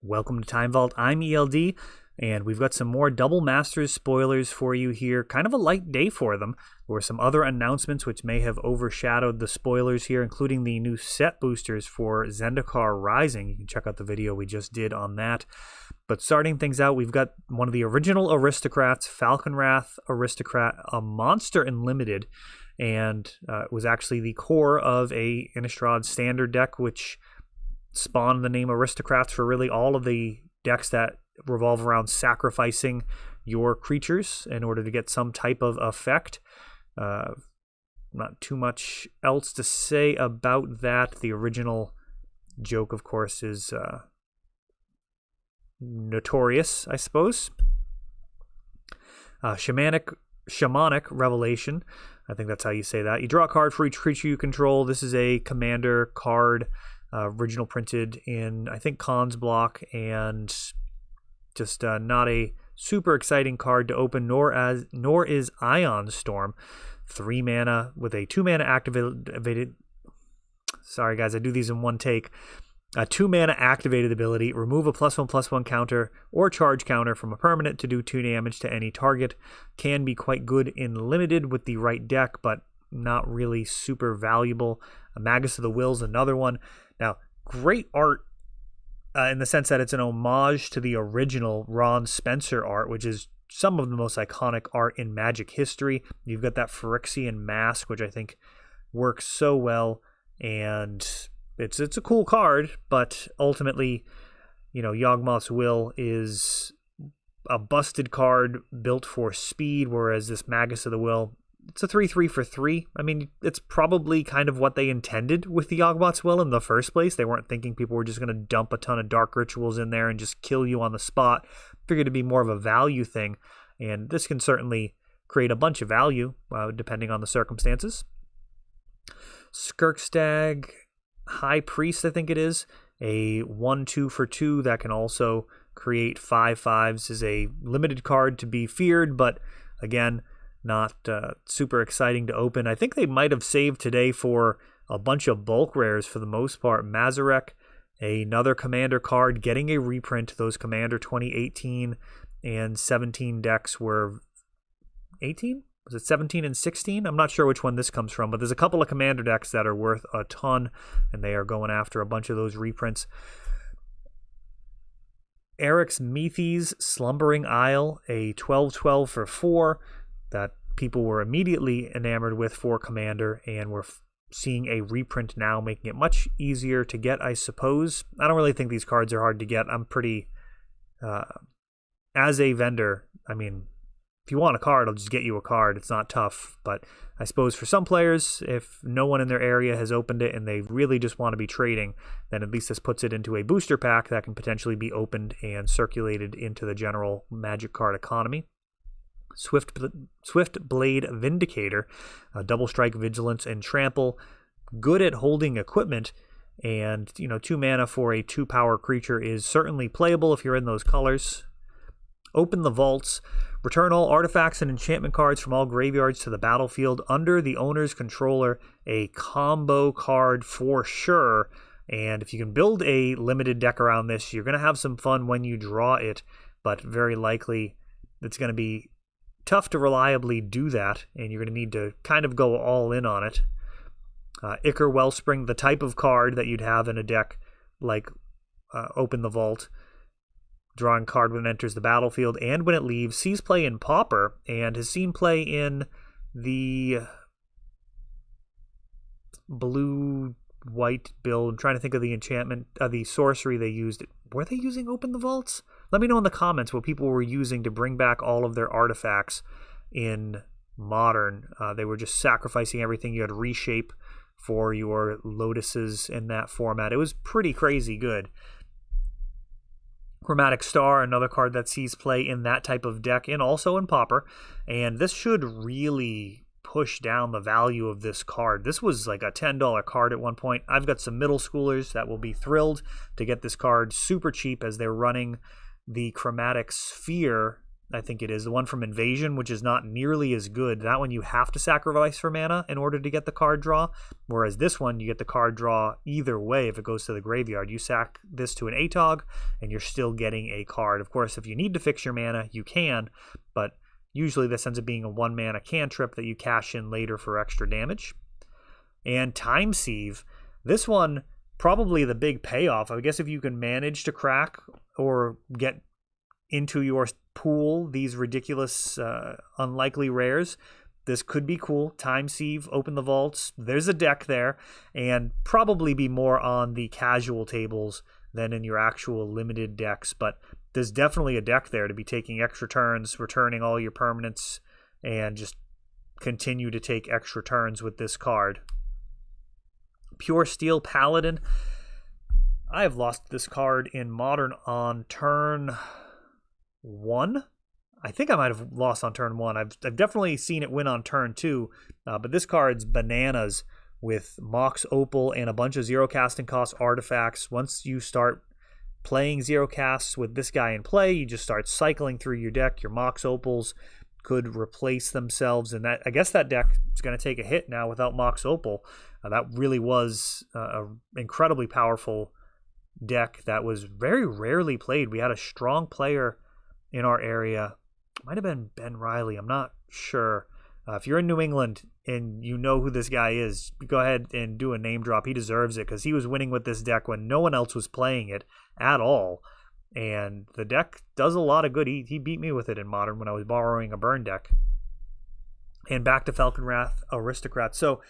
Welcome to Time Vault. I'm ELD, and we've got some more Double Masters spoilers for you here. Kind of a light day for them. There were some other announcements which may have overshadowed the spoilers here, including the new set boosters for Zendikar Rising. You can check out the video we just did on that. But starting things out, we've got one of the original aristocrats, Falconrath Aristocrat, a monster in Limited, and it was actually the core of a Innistrad standard deck, which spawned the name Aristocrats for really all of the decks that revolve around sacrificing your creatures in order to get some type of effect. Not too much else to say about that. The original joke, of course, is notorious, I suppose. Shamanic Revelation. I think that's how you say that. You draw a card for each creature you control. This is a commander card, original printed in, I think, Khan's block, and just not a super exciting card to open, nor is Ion Storm. 3 mana with a 2 mana activated. Sorry guys, I do these in one take. A 2 mana activated ability, remove a +1/+1 counter or charge counter from a permanent to do 2 damage to any target. Can be quite good in Limited with the right deck, but not really super valuable. A Magus of the Will's another one. Now, great art in the sense that it's an homage to the original Ron Spencer art, which is some of the most iconic art in Magic history. You've got that Phyrexian mask, which I think works so well, and it's a cool card, but ultimately, you know, Yawgmoth's Will is a busted card built for speed, whereas this Magus of the Will, it's a 3/3 for 3. I mean, it's probably kind of what they intended with the Yawgmoth's Will in the first place. They weren't thinking people were just going to dump a ton of dark rituals in there and just kill you on the spot. Figured it'd be more of a value thing, and this can certainly create a bunch of value depending on the circumstances. Skirkstag High Priest, I think it is, a 1/2 for 2 that can also create 5/5s, is a limited card to be feared, but again, not super exciting to open. I think they might have saved today for a bunch of bulk rares for the most part. Mazarek, another commander card, getting a reprint. Those Commander 2018 and 17 decks were 18? Was it 17 and 16? I'm not sure which one this comes from, but there's a couple of commander decks that are worth a ton, and they are going after a bunch of those reprints. Eric's Meathes Slumbering Isle, a 12/12 for 4 that people were immediately enamored with for commander, and we're seeing a reprint now, making it much easier to get, I suppose. I don't really think these cards are hard to get. I'm pretty, as a vendor, I mean, if you want a card, I'll just get you a card. It's not tough, but I suppose for some players, if no one in their area has opened it and they really just want to be trading, then at least this puts it into a booster pack that can potentially be opened and circulated into the general Magic card economy. Swift Blade Vindicator, double strike, vigilance, and trample. Good at holding equipment, and 2 mana for a 2-power creature is certainly playable if you're in those colors. Open the vaults. Return all artifacts and enchantment cards from all graveyards to the battlefield under the owner's controller. A combo card for sure. And if you can build a limited deck around this, you're going to have some fun when you draw it, but very likely it's going to be tough to reliably do that, and you're going to need to kind of go all in on it. Icker Wellspring, the type of card that you'd have in a deck like Open the Vault. Drawing card when it enters the battlefield and when it leaves. Sees play in Pauper and has seen play in the blue-white build. I'm trying to think of the enchantment, the sorcery they used. Were they using Open the Vaults? Let me know in the comments what people were using to bring back all of their artifacts in Modern. They were just sacrificing everything. You had Reshape for your Lotuses in that format. It was pretty crazy good. Chromatic Star, another card that sees play in that type of deck and also in Pauper. And this should really push down the value of this card. This was like a $10 card at one point. I've got some middle schoolers that will be thrilled to get this card super cheap as they're running the Chromatic Sphere I think it is. The one from Invasion, which is not nearly as good. That one you have to sacrifice for mana in order to get the card draw, whereas this one you get the card draw either way if it goes to the graveyard. You sack this to an ATOG, and you're still getting a card. Of course, if you need to fix your mana, you can, but usually this ends up being a 1-mana cantrip that you cash in later for extra damage. And Time Sieve, this one, probably the big payoff. I guess if you can manage to crack or get into your pool these ridiculous, unlikely rares, this could be cool. Time Sieve, open the vaults. There's a deck there, and probably be more on the casual tables than in your actual limited decks. But there's definitely a deck there to be taking extra turns, returning all your permanents, and just continue to take extra turns with this card. Pure Steel Paladin. I have lost this card in Modern on turn 1. I think I might have lost on turn 1. I've definitely seen it win on turn 2, but this card's bananas with Mox Opal and a bunch of zero casting cost artifacts. Once you start playing zero casts with this guy in play, you just start cycling through your deck. Your Mox Opals could replace themselves, and that, I guess that deck is going to take a hit now without Mox Opal. That really was an incredibly powerful deck that was very rarely played. We had a strong player in our area. Might have been Ben Riley. I'm not sure. If you're in New England and you know who this guy is, go ahead and do a name drop. He deserves it because he was winning with this deck when no one else was playing it at all. And the deck does a lot of good. He beat me with it in Modern when I was borrowing a burn deck. And back to Falconrath Aristocrat. So,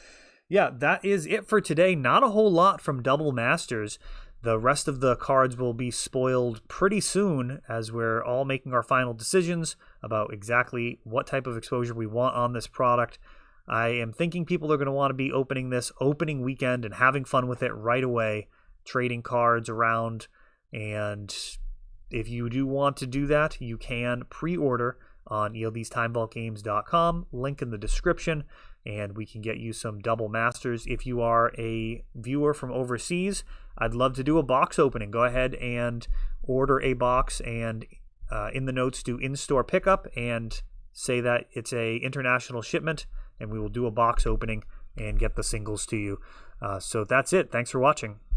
yeah, that is it for today. Not a whole lot from Double Masters. The rest of the cards will be spoiled pretty soon as we're all making our final decisions about exactly what type of exposure we want on this product. I am thinking people are going to want to be opening this opening weekend and having fun with it right away, trading cards around. And if you do want to do that, you can pre-order on ELDstimevaultgames.com, link in the description, and we can get you some Double Masters. If you are a viewer from overseas, I'd love to do a box opening. Go ahead and order a box, and in the notes do in-store pickup and say that it's a international shipment, and we will do a box opening and get the singles to you. So that's it. Thanks for watching.